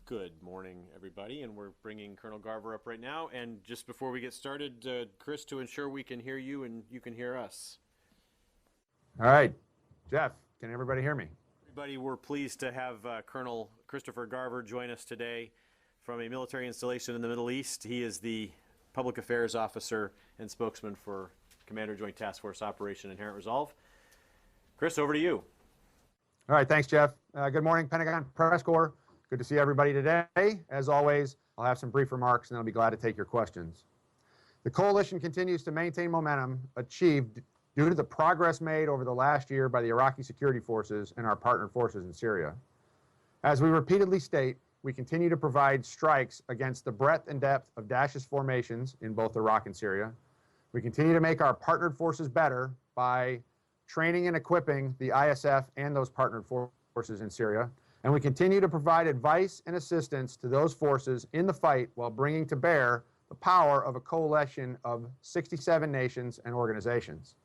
Good morning, everybody, and we're bringing Colonel Garver up right now. And just before we get started, Chris, to ensure we can hear you and you can hear us. All right, Jeff, can everybody hear me? Everybody, we're pleased to have Colonel Christopher Garver join us today from a military installation in the Middle East. He is the Public Affairs Officer and spokesman for Commander Joint Task Force Operation Inherent Resolve. Chris, over to you. All right, thanks, Jeff. Good morning, Pentagon Press Corps. Good to see everybody today. As always, I'll have some brief remarks and then I'll be glad to take your questions. The coalition continues to maintain momentum achieved due to the progress made over the last year by the Iraqi security forces and our partner forces in Syria. As we repeatedly state, we continue to provide strikes against the breadth and depth of Daesh's formations in both Iraq and Syria. We continue to make our partnered forces better by training and equipping the ISF and those partnered forces in Syria. And we continue to provide advice and assistance to those forces in the fight while bringing to bear the power of a coalition of 67 nations and organizations.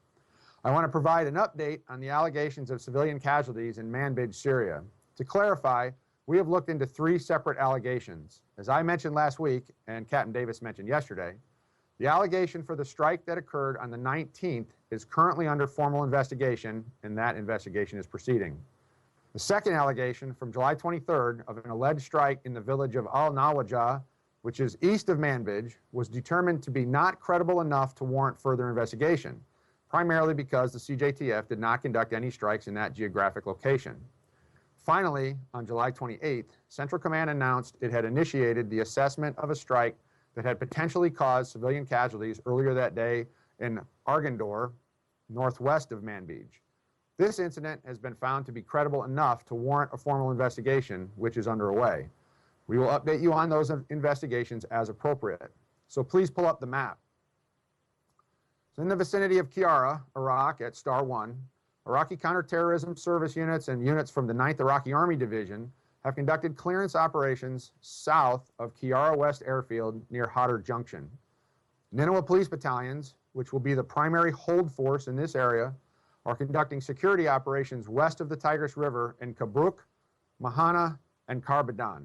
I want to provide an update on the allegations of civilian casualties in Manbij, Syria. To clarify, we have looked into 3 separate allegations. As I mentioned last week, and Captain Davis mentioned yesterday, the allegation for the strike that occurred on the 19th is currently under formal investigation, and that investigation is proceeding. The second allegation from July 23rd of an alleged strike in the village of Al-Nawajah, which is east of Manbij, was determined to be not credible enough to warrant further investigation, primarily because the CJTF did not conduct any strikes in that geographic location. Finally, on July 28th, Central Command announced it had initiated the assessment of a strike that had potentially caused civilian casualties earlier that day in Argandor, northwest of Manbij. This incident has been found to be credible enough to warrant a formal investigation, which is underway. We will update you on those investigations as appropriate. So please pull up the map. So in the vicinity of Kiara, Iraq, at Star 1, Iraqi counterterrorism service units and units from the 9th Iraqi Army Division have conducted clearance operations south of Kiara West Airfield near Hadar Junction. Nineveh police battalions, which will be the primary hold force in this area, are conducting security operations west of the Tigris River in Kabruk, Mahana, and Karbadan.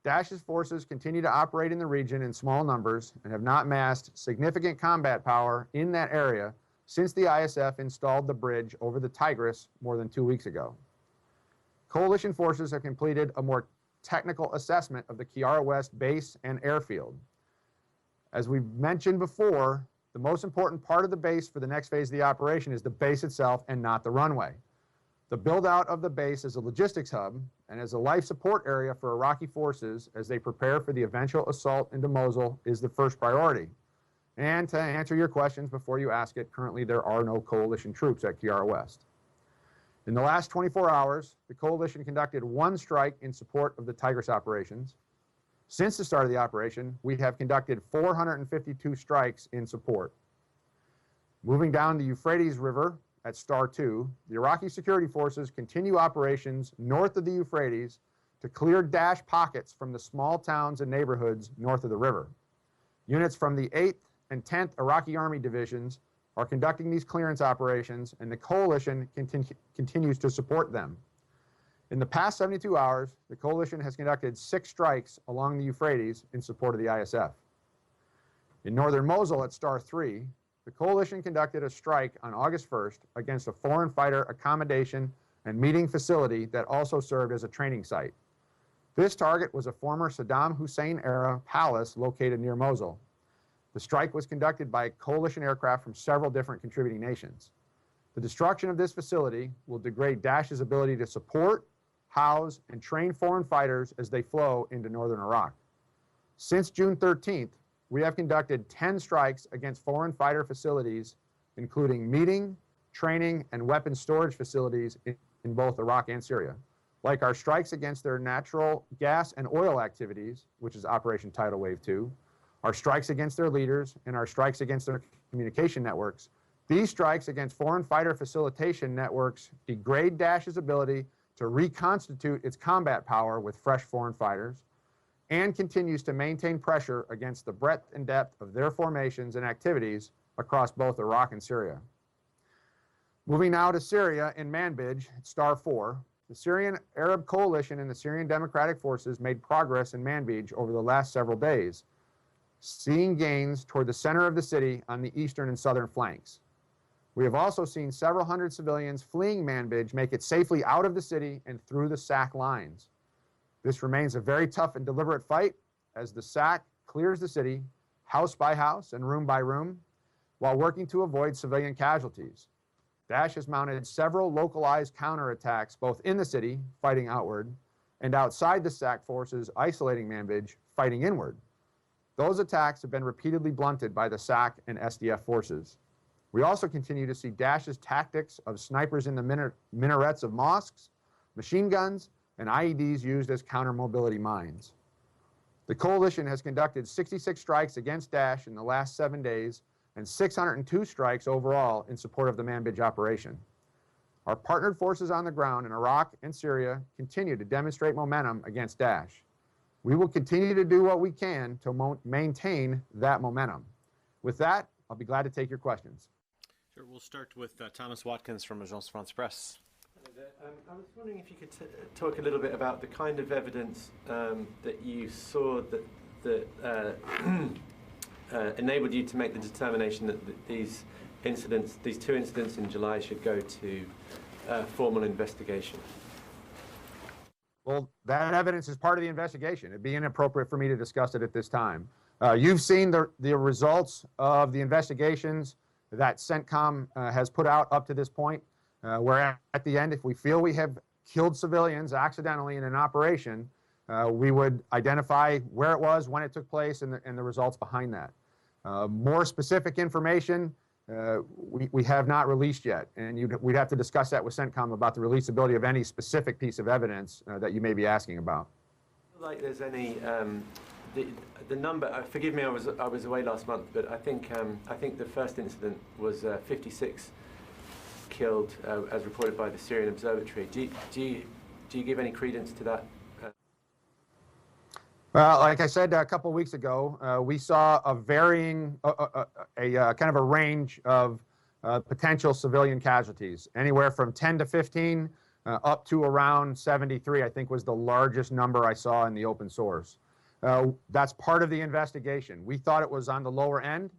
Daesh's forces continue to operate in the region in small numbers and have not massed significant combat power in that area since the ISF installed the bridge over the Tigris more than 2 weeks ago. Coalition forces have completed a more technical assessment of the Kiara West base and airfield. As we've mentioned before, the most important part of the base for the next phase of the operation is the base itself and not the runway. The build-out of the base as a logistics hub and as a life support area for Iraqi forces as they prepare for the eventual assault into Mosul is the first priority. And to answer your questions before you ask it, currently there are no coalition troops at Kiara West. In the last 24 hours, the coalition conducted 1 strike in support of the Tigris operations. Since the start of the operation, we have conducted 452 strikes in support. Moving down the Euphrates River at Star 2, the Iraqi security forces continue operations north of the Euphrates to clear Daesh pockets from the small towns and neighborhoods north of the river. Units from the 8th and 10th Iraqi Army Divisions are conducting these clearance operations, and the coalition continues to support them. In the past 72 hours, the coalition has conducted 6 strikes along the Euphrates in support of the ISF. In northern Mosul at Star 3, the coalition conducted a strike on August 1st against a foreign fighter accommodation and meeting facility that also served as a training site. This target was a former Saddam Hussein-era palace located near Mosul. The strike was conducted by coalition aircraft from several different contributing nations. The destruction of this facility will degrade Daesh's ability to support, house, and train foreign fighters as they flow into northern Iraq. Since June 13th, we have conducted 10 strikes against foreign fighter facilities, including meeting, training, and weapons storage facilities in both Iraq and Syria. Like our strikes against their natural gas and oil activities, which is Operation Tidal Wave 2, our strikes against their leaders, and our strikes against their communication networks, these strikes against foreign fighter facilitation networks degrade Daesh's ability to reconstitute its combat power with fresh foreign fighters, and continues to maintain pressure against the breadth and depth of their formations and activities across both Iraq and Syria. Moving now to Syria in Manbij, Star 4, the Syrian Arab Coalition and the Syrian Democratic Forces made progress in Manbij over the last several days, seeing gains toward the center of the city on the eastern and southern flanks. We have also seen several hundred civilians fleeing Manbij make it safely out of the city and through the SAC lines. This remains a very tough and deliberate fight as the SAC clears the city, house by house and room by room, while working to avoid civilian casualties. Daesh has mounted several localized counterattacks both in the city, fighting outward, and outside the SAC forces isolating Manbij, fighting inward. Those attacks have been repeatedly blunted by the SAC and SDF forces. We also continue to see Daesh's tactics of snipers in the minarets of mosques, machine guns, and IEDs used as counter-mobility mines. The coalition has conducted 66 strikes against Daesh in the last 7 days and 602 strikes overall in support of the Manbij operation. Our partnered forces on the ground in Iraq and Syria continue to demonstrate momentum against Daesh. We will continue to do what we can to maintain that momentum. With that, I'll be glad to take your questions. Sure, we'll start with Thomas Watkins from Agence France Presse. I was wondering if you could talk a little bit about the kind of evidence that you saw that enabled you to make the determination that these two incidents in July should go to formal investigation. Well, that evidence is part of the investigation. It'd be inappropriate for me to discuss it at this time. You've seen the results of the investigations that CENTCOM has put out up to this point, where at the end, if we feel we have killed civilians accidentally in an operation, we would identify where it was, when it took place, and the results behind that. More specific information we have not released yet, and we'd have to discuss that with CENTCOM about the releasability of any specific piece of evidence that you may be asking about. Like there's any the number? Forgive me, I was away last month, but I think the first incident was 56 killed, as reported by the Syrian Observatory. Do you give any credence to that? Well, like I said a couple of weeks ago, we saw a varying, kind of a range of potential civilian casualties, anywhere from 10 to 15 up to around 73, I think was the largest number I saw in the open source. That's part of the investigation. We thought it was on the lower end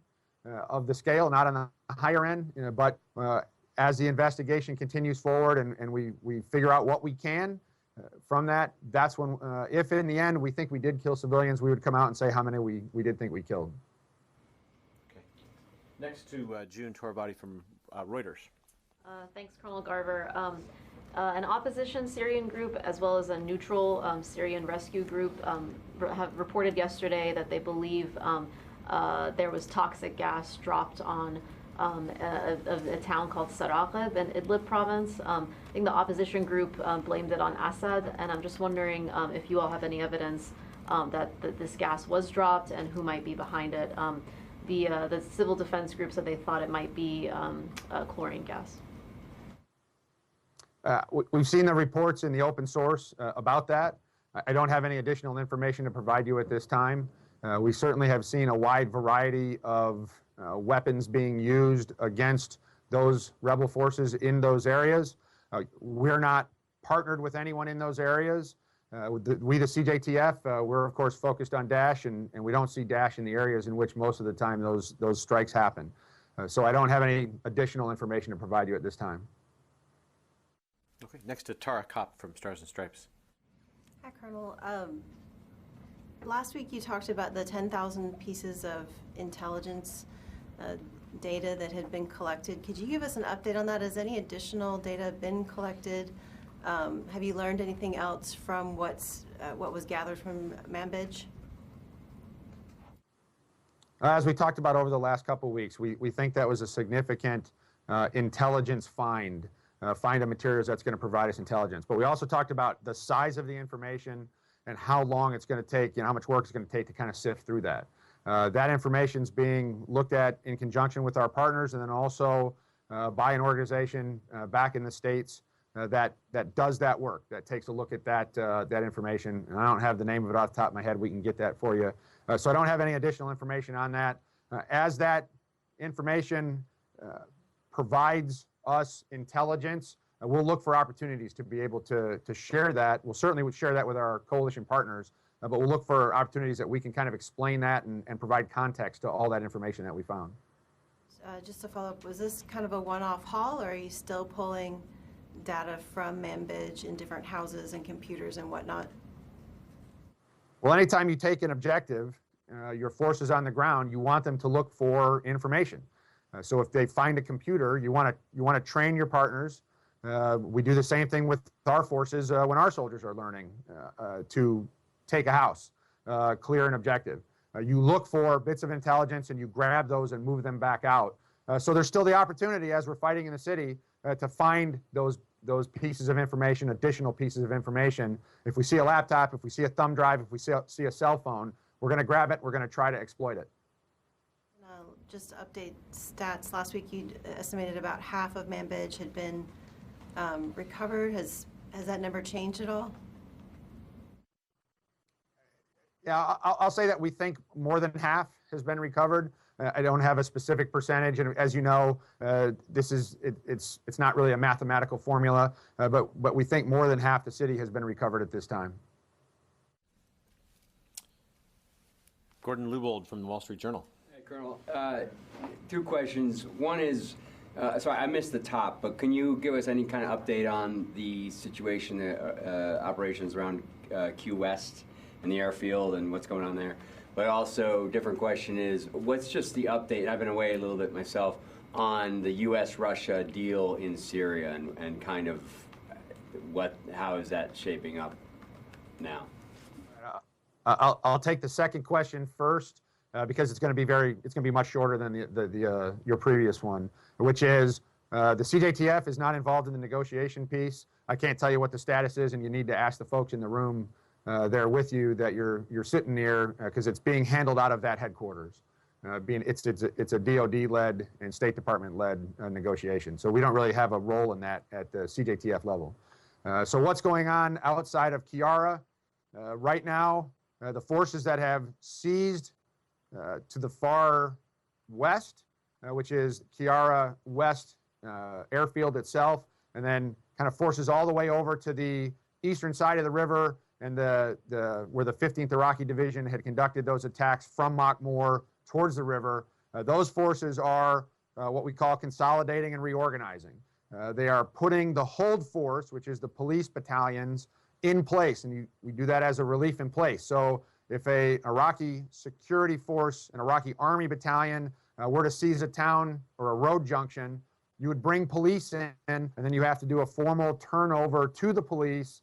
of the scale, not on the higher end, but as the investigation continues forward and we figure out what we can, from that, that's when, if in the end we think we did kill civilians, we would come out and say how many we did think we killed. Okay. Next to June Torbati from Reuters. Thanks, Colonel Garver. An opposition Syrian group as well as a neutral Syrian rescue group have reported yesterday that they believe there was toxic gas dropped on a town called Saraqib in Idlib province. I think the opposition group blamed it on Assad, and I'm just wondering if you all have any evidence that this gas was dropped and who might be behind it. The civil defense group said they thought it might be chlorine gas. We've seen the reports in the open source about that. I don't have any additional information to provide you at this time. We certainly have seen a wide variety of weapons being used against those rebel forces in those areas. We're not partnered with anyone in those areas. We, the CJTF, we're of course focused on Daesh, and we don't see Daesh in the areas in which most of the time those strikes happen. So I don't have any additional information to provide you at this time. Okay, next to Tara Kopp from Stars and Stripes. Hi, Colonel. Last week you talked about the 10,000 pieces of intelligence data that had been collected. Could you give us an update on that? Has any additional data been collected? Have you learned anything else from what was gathered from Manbij? As we talked about over the last couple of weeks, we think that was a significant intelligence find of materials that's going to provide us intelligence. But we also talked about the size of the information and how long it's going to take, how much work it's going to take to kind of sift through that. That information is being looked at in conjunction with our partners, and then also by an organization back in the States that does that work, that takes a look at that information. And I don't have the name of it off the top of my head. We can get that for you. So I don't have any additional information on that. As that information provides us intelligence, we'll look for opportunities to be able to share that. We'll certainly share that with our coalition partners, but we'll look for opportunities that we can kind of explain that and provide context to all that information that we found. Just to follow up, was this kind of a one-off haul, or are you still pulling data from Manbij in different houses and computers and whatnot? Well, anytime you take an objective, your forces on the ground, you want them to look for information. So if they find a computer, you want to train your partners. We do the same thing with our forces when our soldiers are learning to take a house, clear an objective. You look for bits of intelligence and you grab those and move them back out. So there's still the opportunity as we're fighting in the city to find those pieces of information, additional pieces of information. If we see a laptop, if we see a thumb drive, if we see a cell phone, we're going to grab it, we're going to try to exploit it. Just to update stats, last week you estimated about half of Manbij had been recovered. Has that number changed at all? Yeah, I'll say that we think more than half has been recovered. I don't have a specific percentage, and as you know, it's not really a mathematical formula, but we think more than half the city has been recovered at this time. Gordon Lubold from the Wall Street Journal. Hey, Colonel. Two questions. One is, sorry, I missed the top, but can you give us any kind of update on the situation, operations around Q West and the airfield and what's going on there? But also, different question is, what's just the update, I've been away a little bit myself, on the U.S.-Russia deal in Syria and kind of how is that shaping up now? I'll take the second question first because it's going to be much shorter than your previous one, which is the CJTF is not involved in the negotiation piece. I can't tell you what the status is, and you need to ask the folks in the room there with you that you're sitting near because it's being handled out of that headquarters. It's a DoD-led and State Department-led negotiation, so we don't really have a role in that at the CJTF level. So what's going on outside of Kiara right now? The forces that have seized to the far west, which is Kiara West airfield itself, and then kind of forces all the way over to the eastern side of the river and where the 15th Iraqi Division had conducted those attacks from Makmur towards the river. Those forces are what we call consolidating and reorganizing. They are putting the hold force, which is the police battalions, in place, and we do that as a relief in place. So if a Iraqi security force, an Iraqi army battalion were to seize a town or a road junction, you would bring police in, and then you have to do a formal turnover to the police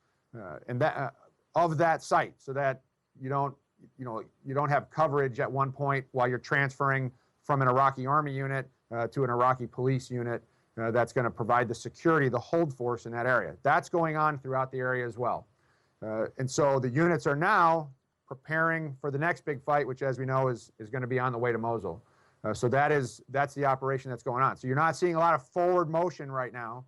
of that site, so that you don't have coverage at one point while you're transferring from an Iraqi army unit to an Iraqi police unit that's going to provide the security, the hold force in that area. That's going on throughout the area as well. And so the units are now preparing for the next big fight, which, as we know, is going to be on the way to Mosul. So that's the operation that's going on. So you're not seeing a lot of forward motion right now.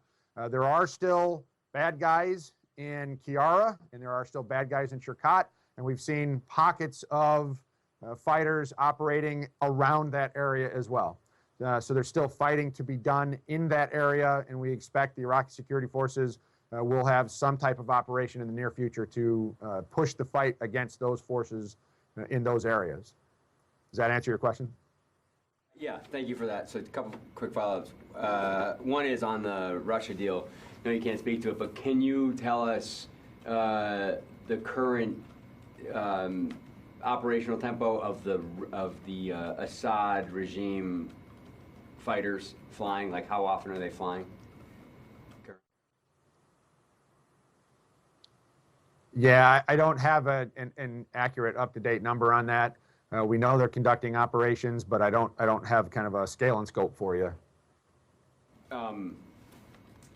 There are still bad guys in Kiara, and there are still bad guys in Shirkat, and we've seen pockets of fighters operating around that area as well. So there's still fighting to be done in that area, and we expect the Iraqi security forces will have some type of operation in the near future to push the fight against those forces in those areas. Does that answer your question? Yeah, thank you for that. So a couple quick follow-ups. One is on the Russia deal. I know you can't speak to it, but can you tell us the current operational tempo of the Assad regime fighters flying? Like, how often are they flying? Yeah, I don't have an accurate, up-to-date number on that. We know they're conducting operations, but I don't have kind of a scale and scope for you.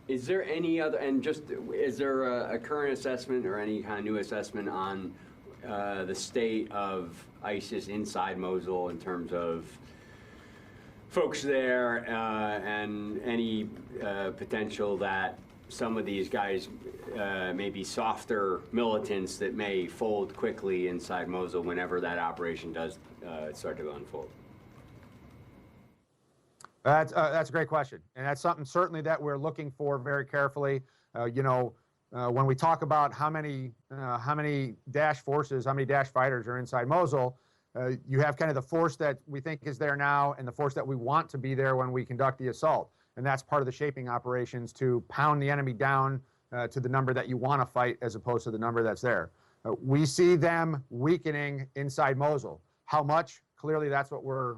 Is there any other, and just, is there a current assessment or any kind of new assessment on the state of ISIS inside Mosul in terms of folks there and any potential that some of these guys may be softer militants that may fold quickly inside Mosul whenever that operation does start to unfold? That's a great question, and that's something certainly that we're looking for very carefully. When we talk about how many Daesh forces, how many Daesh fighters are inside Mosul, you have kind of the force that we think is there now and the force that we want to be there when we conduct the assault. And that's part of the shaping operations to pound the enemy down to the number that you want to fight as opposed to the number that's there. We see them weakening inside Mosul. How much? Clearly, that's what we're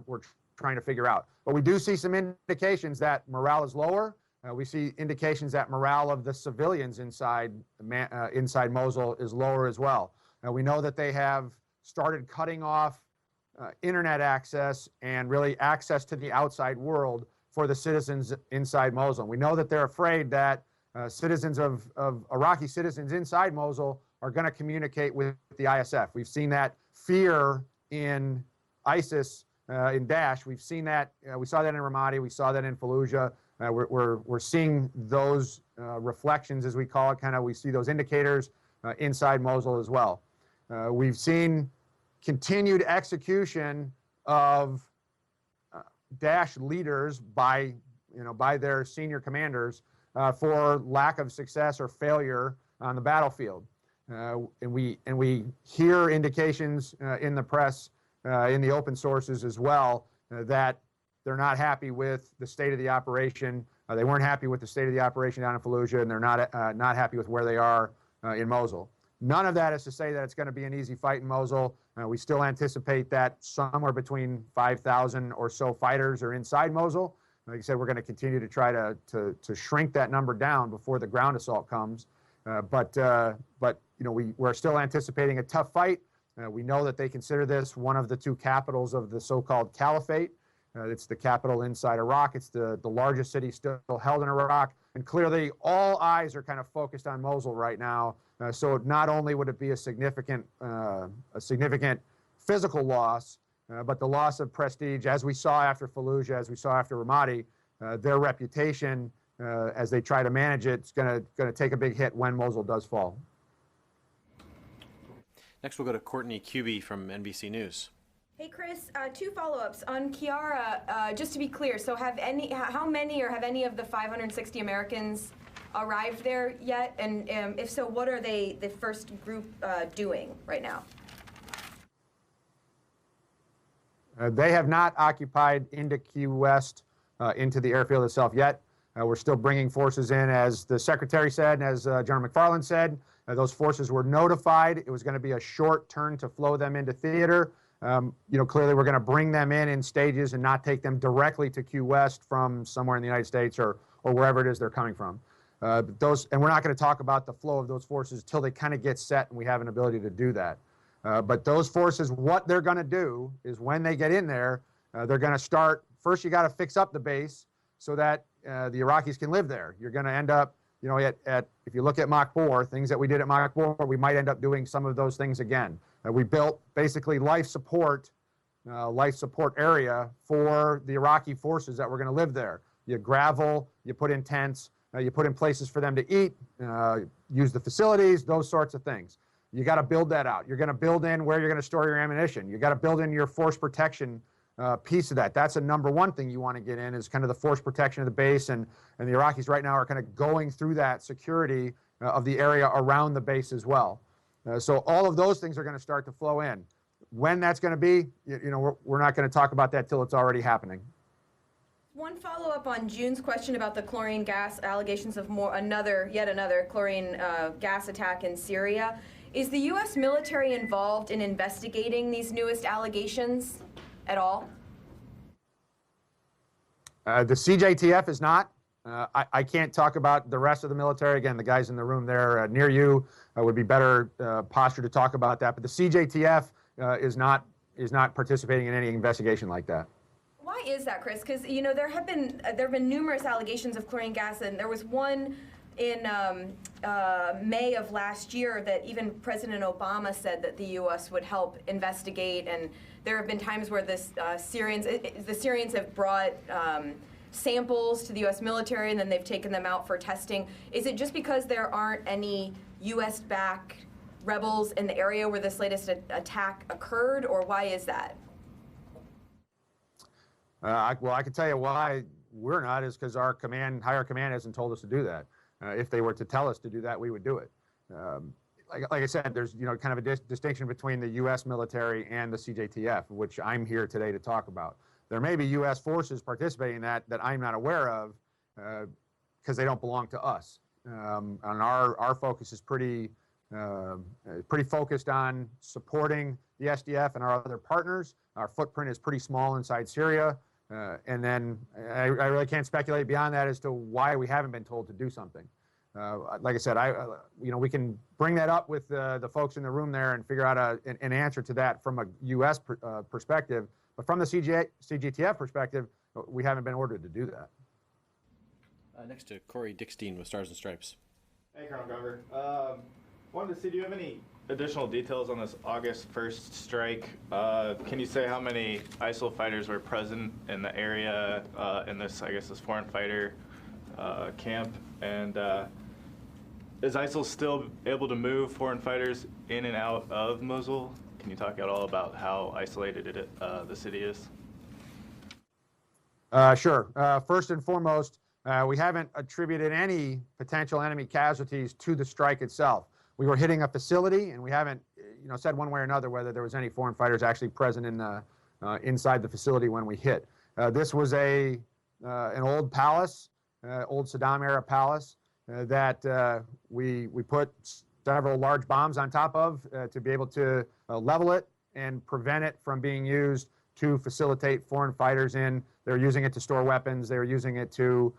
trying to figure out. But we do see some indications that morale is lower. We see indications that morale of the civilians inside Mosul is lower as well. We know that they have started cutting off internet access and really access to the outside world for the citizens inside Mosul. We know that they're afraid that citizens of Iraqi citizens inside Mosul are going to communicate with the ISF. We've seen that fear in ISIS, in Daesh. We've seen that. We saw that in Ramadi. We saw that in Fallujah. We're seeing those reflections, as we call it, we see those indicators inside Mosul as well. We've seen continued execution of Daesh leaders by their senior commanders for lack of success or failure on the battlefield. And we hear indications in the press, in the open sources as well, that they're not happy with the state of the operation. They weren't happy with the state of the operation down in Fallujah, and they're not happy with where they are in Mosul. None of that is to say that it's going to be an easy fight in Mosul. We still anticipate that somewhere between 5,000 or so fighters are inside Mosul. Like I said, we're going to continue to try to shrink that number down before the ground assault comes. But we're still anticipating a tough fight. We know that they consider this one of the two capitals of the so-called caliphate. It's the capital inside Iraq. It's the largest city still held in Iraq. And clearly, all eyes are kind of focused on Mosul right now. So not only would it be a significant physical loss, but the loss of prestige, as we saw after Fallujah, as we saw after Ramadi, their reputation as they try to manage it, is going to take a big hit when Mosul does fall. Next, we'll go to Courtney Cubey from NBC News. Hey, Chris, two follow-ups. On Kiara, just to be clear, so have any of the 560 Americans arrived there yet? And if so, what are the first group doing right now? They have not occupied into Key West, into the airfield itself yet. We're still bringing forces in, as the Secretary said, and as General McFarland said. Those forces were notified. It was going to be a short turn to flow them into theater. Clearly we're going to bring them in stages and not take them directly to Key West from somewhere in the United States or wherever it is they're coming from. And we're not going to talk about the flow of those forces till they kind of get set and we have an ability to do that. But those forces, what they're going to do is when they get in there, they're going to start, first you got to fix up the base so that the Iraqis can live there. You're going to end up, if you look at Makbur, things that we did at Makbur, we might end up doing some of those things again. We built basically life support area for the Iraqi forces that were going to live there. You gravel, you put in tents, you put in places for them to eat, use the facilities, those sorts of things. You got to build that out. You're going to build in where you're going to store your ammunition. You got to build in your force protection piece of that. That's a number one thing you want to get in, is kind of the force protection of the base, and the Iraqis right now are kind of going through that security of the area around the base as well. So all of those things are going to start to flow in. When that's going to be, we're not going to talk about that till it's already happening. One follow-up on June's question about the chlorine gas allegations of yet another chlorine gas attack in Syria. Is the U.S. military involved in investigating these newest allegations at all? The CJTF is not. I can't talk about the rest of the military. Again, the guys in the room there near you would be better posture to talk about that. But the CJTF is not participating in any investigation like that. Why is that, Chris? Because there have been numerous allegations of chlorine gas, and there was one in May of last year that even President Obama said that the U.S. would help investigate. And there have been times where the Syrians have brought samples to the U.S. military, and then they've taken them out for testing. Is it just because there aren't any U.S.-backed rebels in the area where this latest attack occurred, or why is that? Well, I can tell you why we're not is because our higher command hasn't told us to do that. If they were to tell us to do that, we would do it. Like I said, there's kind of a distinction between the U.S. military and the CJTF, which I'm here today to talk about. There may be U.S. forces participating in that I'm not aware of because they don't belong to us. And our focus is pretty focused on supporting the SDF and our other partners. Our footprint is pretty small inside Syria. And then I really can't speculate beyond that as to why we haven't been told to do something. Like I said, we can bring that up with the folks in the room there and figure out an answer to that from a U.S. perspective. But from the CJTF perspective, we haven't been ordered to do that. Next to Corey Dickstein with Stars and Stripes. Hey, Colonel Garver. Wanted to see, do you have any additional details on this August 1st strike? Can you say how many ISIL fighters were present in the area in this, I guess, this foreign fighter camp? And is ISIL still able to move foreign fighters in and out of Mosul? Can you talk at all about how isolated the city is? Sure. First and foremost, we haven't attributed any potential enemy casualties to the strike itself. We were hitting a facility, and we haven't, said one way or another whether there was any foreign fighters actually present in the inside the facility when we hit. This was an old palace, old Saddam-era palace that we put several large bombs on top of to be able to level it and prevent it from being used to facilitate foreign fighters in. They were using it to store weapons. They were using it to,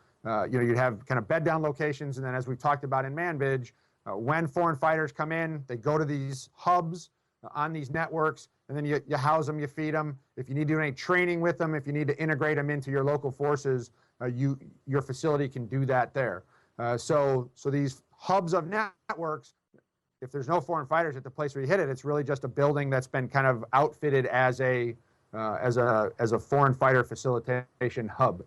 you'd have kind of bed down locations. And then as we talked about in Manbij, when foreign fighters come in, they go to these hubs on these networks, and then you house them, you feed them. If you need to do any training with them, if you need to integrate them into your local forces, your facility can do that there. So these hubs of networks, if there's no foreign fighters at the place where you hit it, it's really just a building that's been kind of outfitted as a foreign fighter facilitation hub,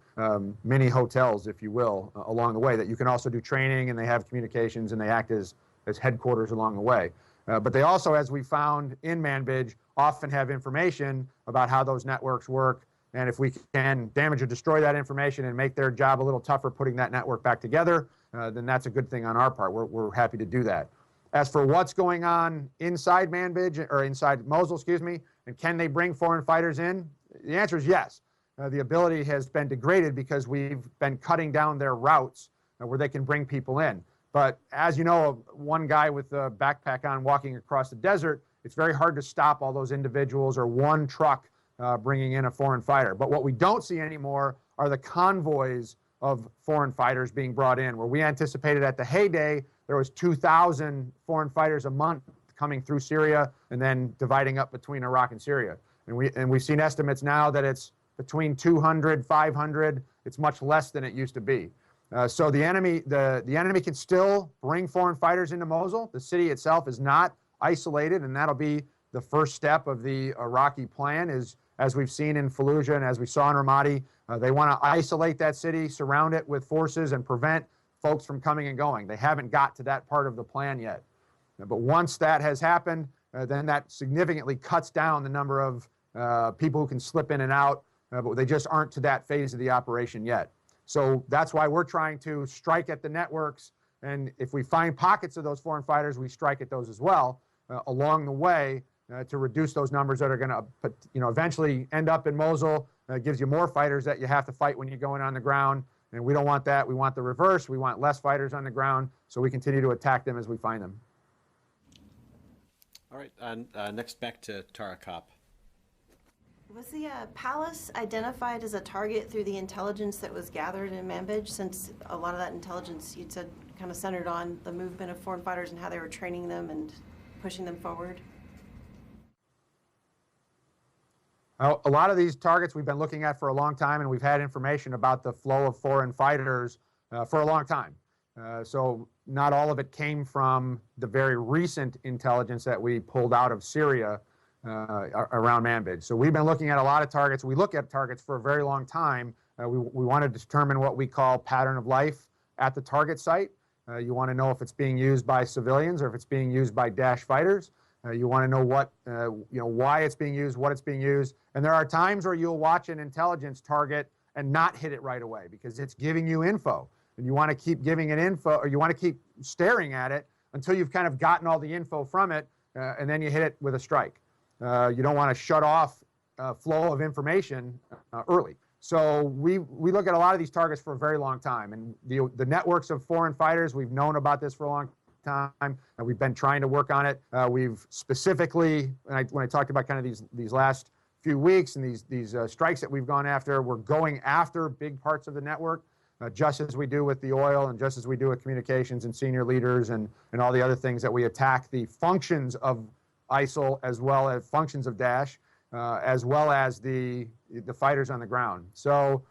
mini hotels, if you will, along the way that you can also do training, and they have communications, and they act as headquarters along the way. But they also, as we found in Manbij, often have information about how those networks work. And if we can damage or destroy that information and make their job a little tougher putting that network back together, then that's a good thing on our part. We're happy to do that. As for what's going on inside Manbij, or inside Mosul, excuse me, and can they bring foreign fighters in? The answer is yes. The ability has been degraded because we've been cutting down their routes where they can bring people in. But as you know, one guy with a backpack on walking across the desert, it's very hard to stop all those individuals or one truck bringing in a foreign fighter. But what we don't see anymore are the convoys of foreign fighters being brought in, where we anticipated at the heyday there was 2,000 foreign fighters a month coming through Syria and then dividing up between Iraq and Syria. And we've seen estimates now that it's between 200, 500. It's much less than it used to be. So the enemy can still bring foreign fighters into Mosul. The city itself is not isolated, and that'll be the first step of the Iraqi plan. Is, as we've seen in Fallujah and as we saw in Ramadi, they want to isolate that city, surround it with forces, and prevent folks from coming and going. They haven't got to that part of the plan yet. But once that has happened, then that significantly cuts down the number of people who can slip in and out, but they just aren't to that phase of the operation yet. So that's why we're trying to strike at the networks, and if we find pockets of those foreign fighters, we strike at those as well along the way to reduce those numbers that are going to eventually end up in Mosul. It gives you more fighters that you have to fight when you're going on the ground, and we don't want that. We want the reverse. We want less fighters on the ground, so we continue to attack them as we find them. All right, next back to Tara Kopp. Was the palace identified as a target through the intelligence that was gathered in Manbij, since a lot of that intelligence, you'd said, kind of centered on the movement of foreign fighters and how they were training them and pushing them forward? Well, a lot of these targets we've been looking at for a long time, and we've had information about the flow of foreign fighters for a long time. So not all of it came from the very recent intelligence that we pulled out of Syria around Manbij. So we've been looking at a lot of targets. We look at targets for a very long time. We want to determine what we call pattern of life at the target site. You want to know if it's being used by civilians or if it's being used by Daesh fighters. You want to know what, why it's being used, what it's being used. And there are times where you'll watch an intelligence target and not hit it right away because it's giving you info. And you want to keep giving it info, or you want to keep staring at it until you've kind of gotten all the info from it, and then you hit it with a strike. You don't want to shut off flow of information early. So we look at a lot of these targets for a very long time. And the networks of foreign fighters, we've known about this for a long time, and we've been trying to work on it. We've specifically, when I talked about kind of these last few weeks and these strikes that we've gone after, we're going after big parts of the network, just as we do with the oil and just as we do with communications and senior leaders and all the other things that we attack the functions of ISIL as well as functions of Daesh, as well as the fighters on the ground. So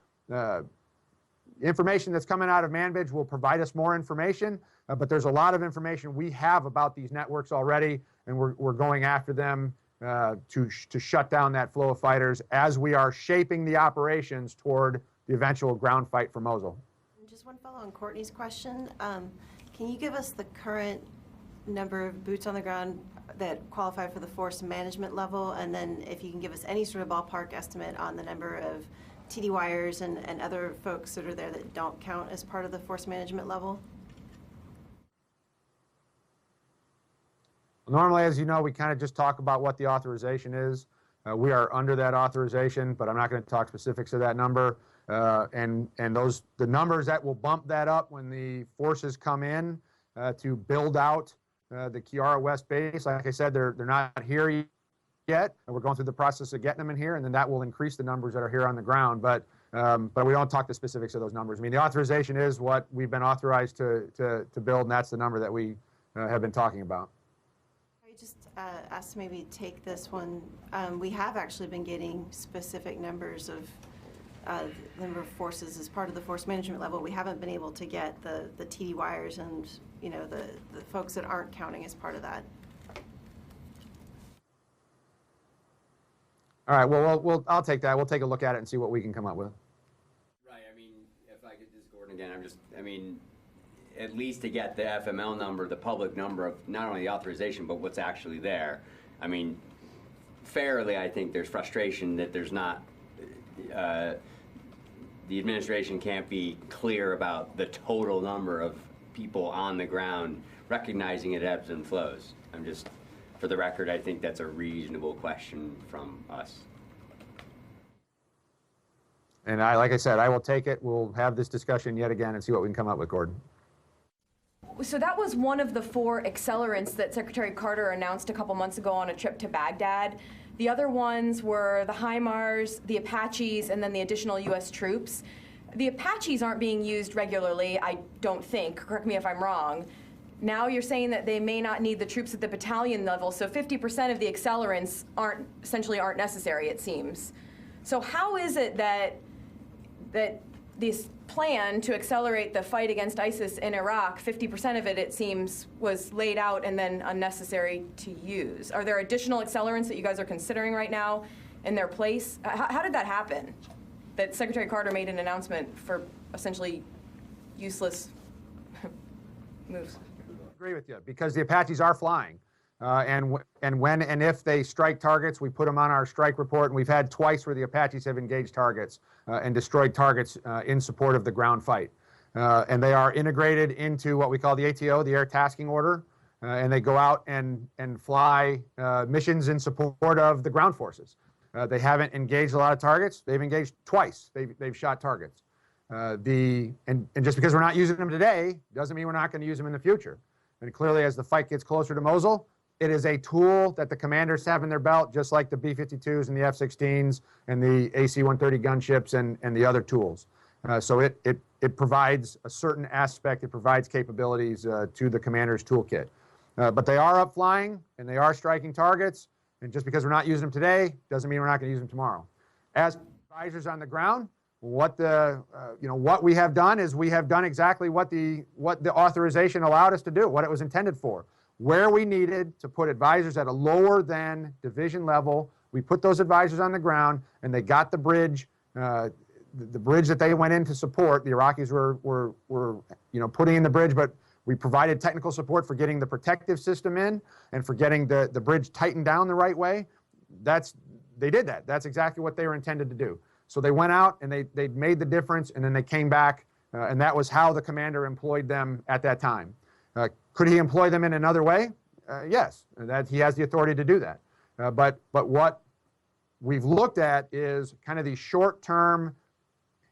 information that's coming out of Manbij will provide us more information, but there's a lot of information we have about these networks already, and we're going after them to shut down that flow of fighters as we are shaping the operations toward the eventual ground fight for Mosul. Just one follow on Courtney's question. Can you give us the current number of boots on the ground that qualify for the force management level? And then if you can give us any sort of ballpark estimate on the number of TDYers and other folks that are there that don't count as part of the force management level? Normally, as you know, we kind of just talk about what the authorization is. We are under that authorization, but I'm not going to talk specifics of that number. And the numbers that will bump that up when the forces come in to build out the Kiara West base. Like I said, they're not here yet, and we're going through the process of getting them in here, and then that will increase the numbers that are here on the ground. But we don't talk the specifics of those numbers. I mean, the authorization is what we've been authorized to build, and that's the number that we have been talking about. I just asked to maybe take this one. We have actually been getting specific numbers of number of forces as part of the force management level. We haven't been able to get the TDYers and the folks that aren't counting as part of that. All right. Well, I'll take that. We'll take a look at it and see what we can come up with. Right. I mean, if I could, this is Gordon again. At least to get the FML number, the public number of not only the authorization but what's actually there. I mean, fairly, I think there's frustration that there's not. The administration can't be clear about the total number of people on the ground, recognizing it ebbs and flows. For the record, I think that's a reasonable question from us. And like I said, I will take it. We'll have this discussion yet again and see what we can come up with, Gordon. So that was one of the 4 accelerants that Secretary Carter announced a couple months ago on a trip to Baghdad. The other ones were the HIMARS, the Apaches, and then the additional U.S. troops. The Apaches aren't being used regularly, I don't think. Correct me if I'm wrong. Now you're saying that they may not need the troops at the battalion level, so 50% of the accelerants essentially aren't necessary, it seems. So how is it that this plan to accelerate the fight against ISIS in Iraq, 50% of it seems, was laid out and then unnecessary to use? Are there additional accelerants that you guys are considering right now in their place? How did that happen? That Secretary Carter made an announcement for essentially useless moves? I agree with you, because the Apaches are flying. And when and if they strike targets, we put them on our strike report, and we've had twice where the Apaches have engaged targets and destroyed targets in support of the ground fight. And they are integrated into what we call the ATO, the Air Tasking Order, and they go out and fly missions in support of the ground forces. They haven't engaged a lot of targets. They've engaged twice. They've shot targets. And just because we're not using them today doesn't mean we're not going to use them in the future. And clearly, as the fight gets closer to Mosul, it is a tool that the commanders have in their belt, just like the B-52s and the F-16s and the AC-130 gunships and the other tools. So it provides a certain aspect, it provides capabilities to the commander's toolkit. But they are up flying and they are striking targets. And just because we're not using them today doesn't mean we're not going to use them tomorrow. As advisors on the ground, what we have done is we have done exactly what the authorization allowed us to do, what it was intended for. Where we needed to put advisors at a lower than division level, we put those advisors on the ground, and they got the bridge, the bridge that they went in to support. The Iraqis were putting in the bridge, but We provided technical support for getting the protective system in and for getting the bridge tightened down the right way. They did that. That's exactly what they were intended to do. So they went out and they made the difference, and then they came back, and that was how the commander employed them at that time. Could he employ them in another way? Yes, that he has the authority to do that. But what we've looked at is kind of the short-term,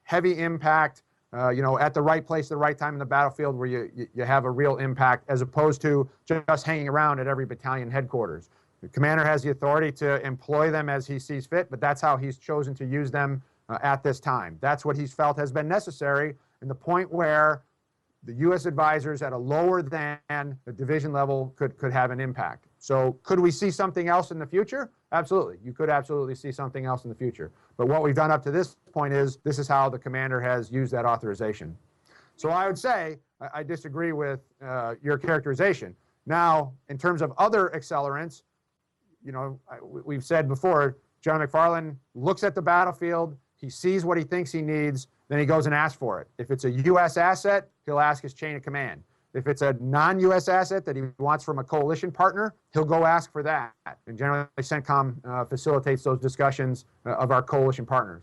heavy impact, at the right place, the right time in the battlefield where you have a real impact, as opposed to just hanging around at every battalion headquarters. The commander has the authority to employ them as he sees fit, but that's how he's chosen to use them at this time. That's what he's felt has been necessary, and the point where the U.S. advisors at a lower than the division level could have an impact. So could we see something else in the future? Absolutely. You could absolutely see something else in the future. But what we've done up to this point is this is how the commander has used that authorization. So I would say I disagree with your characterization. Now, in terms of other accelerants, we've said before, General McFarland looks at the battlefield, he sees what he thinks he needs, then he goes and asks for it. If it's a U.S. asset, he'll ask his chain of command. If it's a non-U.S. asset that he wants from a coalition partner, he'll go ask for that. And generally, CENTCOM facilitates those discussions of our coalition partners.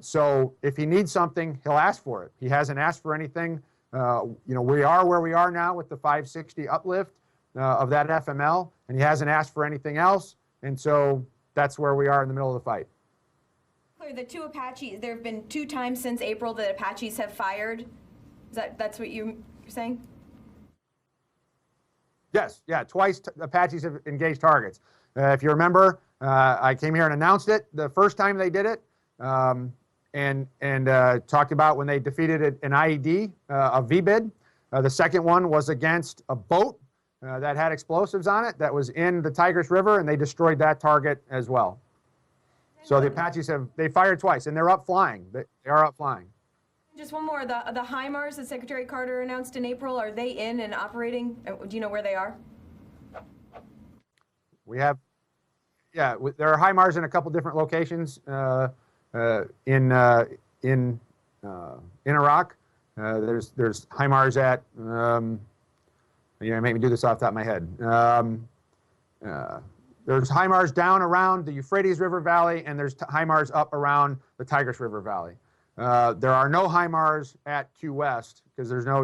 So if he needs something, he'll ask for it. He hasn't asked for anything. We are where we are now with the 560 uplift of that FML, and he hasn't asked for anything else. And so that's where we are in the middle of the fight. The two Apaches, there have been 2 times since April that Apaches have fired. That's what you're saying? Yes, yeah, twice Apaches have engaged targets. If you remember, I came here and announced it the first time they did it, and talked about when they defeated an IED, a VBID. The second one was against a boat that had explosives on it that was in the Tigris River, and they destroyed that target as well. So the Apaches they fired twice, and they're up flying. They are up flying. Just one more, the HIMARS that Secretary Carter announced in April, are they in and operating? Do you know where they are? We have, there are HIMARS in a couple different locations in Iraq. There's HIMARS at, make me do this off the top of my head. There's HIMARS down around the Euphrates River Valley, and there's HIMARS up around the Tigris River Valley. There are no HIMARS at Q West because there's no,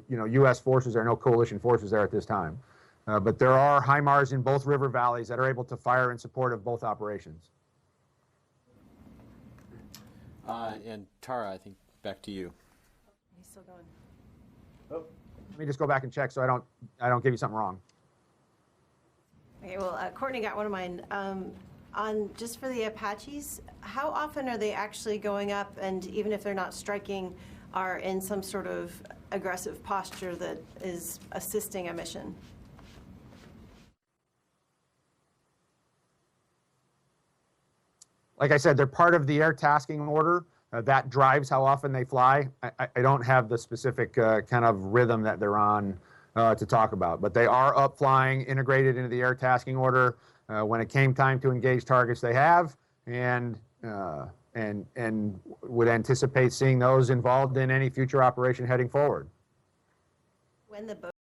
U.S. forces, there are no coalition forces there at this time. But there are HIMARS in both river valleys that are able to fire in support of both operations. And Tara, I think back to you. He's still going. Oh, let me just go back and check so I don't give you something wrong. Okay, well, Courtney got one of mine. Just for the Apaches, how often are they actually going up, and even if they're not striking, are in some sort of aggressive posture that is assisting a mission? Like I said, they're part of the air tasking order. That drives how often they fly. I don't have the specific kind of rhythm that they're on to talk about, but they are up flying, integrated into the air tasking order. When it came time to engage targets, they have, and would anticipate seeing those involved in any future operation heading forward. When the